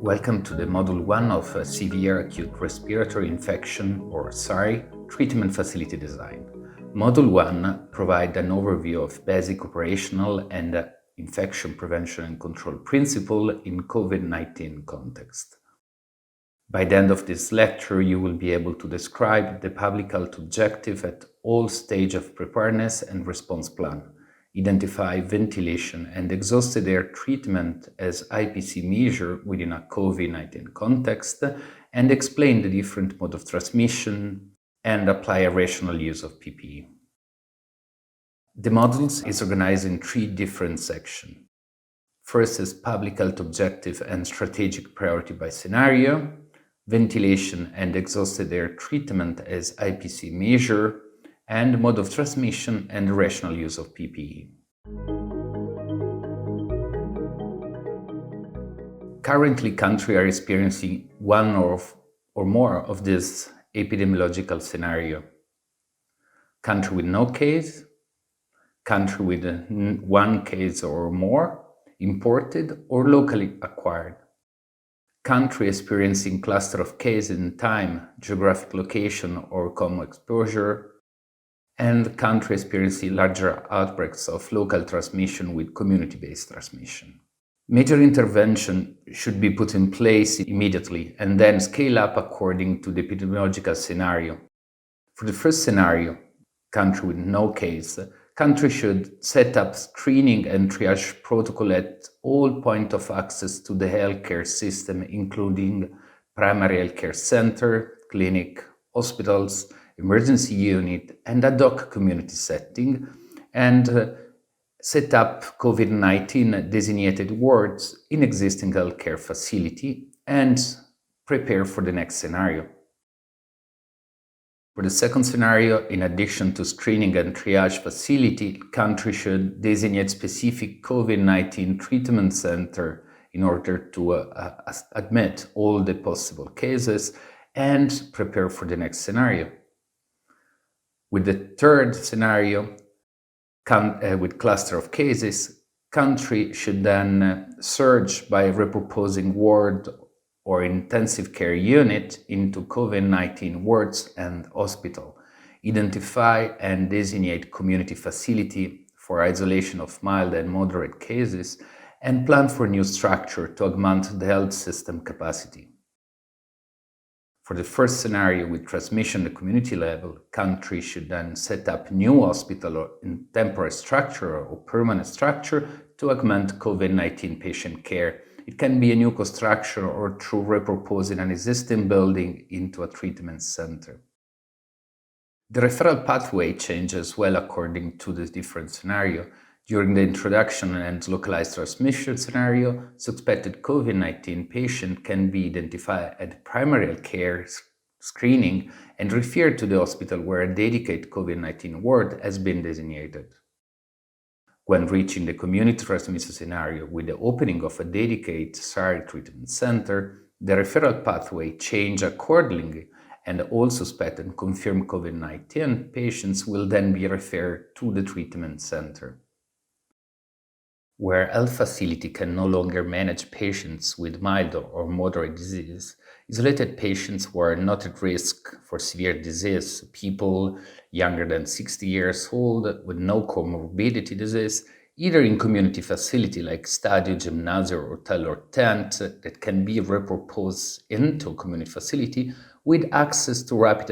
Welcome to the Module 1 of Severe Acute Respiratory Infection, or SARI, Treatment Facility Design. Module 1 provides an overview of basic operational and infection prevention and control principle in COVID-19 context. By the end of this lecture, you will be able to describe the public health objective at all stages of preparedness and response plan, identify ventilation and exhausted air treatment as IPC measure within a COVID-19 context, and explain the different mode of transmission and apply a rational use of PPE. The modules is organized in 3 different sections. First is public health objective and strategic priority by scenario, ventilation and exhausted air treatment as IPC measure, and mode of transmission and rational use of PPE. Currently, countries are experiencing one or more of this epidemiological scenario. Country with no case, country with 1 case or more, imported or locally acquired. Country experiencing cluster of cases in time, geographic location or common exposure, and country experiencing larger outbreaks of local transmission with community-based transmission. Major intervention should be put in place immediately and then scale up according to the epidemiological scenario. For the first scenario, country with no case, country should set up screening and triage protocol at all points of access to the healthcare system, including primary healthcare center, clinic, hospitals, emergency unit, and ad hoc community setting, and set up COVID-19 designated wards in existing healthcare facility and prepare for the next scenario. For the second scenario, in addition to screening and triage facility, country should designate specific COVID-19 treatment center in order to admit all the possible cases and prepare for the next scenario. With the third scenario, with cluster of cases, country should then surge by repurposing ward or intensive care unit into COVID-19 wards and hospital, identify and designate community facility for isolation of mild and moderate cases, and plan for new structure to augment the health system capacity. For the first scenario with transmission at the community level, country should then set up new hospital or in temporary structure or permanent structure to augment COVID-19 patient care. It can be a new construction or through repurposing an existing building into a treatment center. The referral pathway changes well according to the different scenario. During the introduction and localized transmission scenario, suspected COVID-19 patient can be identified at primary care screening and referred to the hospital where a dedicated COVID-19 ward has been designated. When reaching the community transmission scenario with the opening of a dedicated SARI treatment center, the referral pathway changes accordingly, and all suspected and confirmed COVID-19 patients will then be referred to the treatment center. Where health facility can no longer manage patients with mild or moderate disease, isolated patients who are not at risk for severe disease, people younger than 60 years old with no comorbidity disease, either in community facility like stadio, gymnasium, hotel or tent that can be repurposed into community facility with access to rapid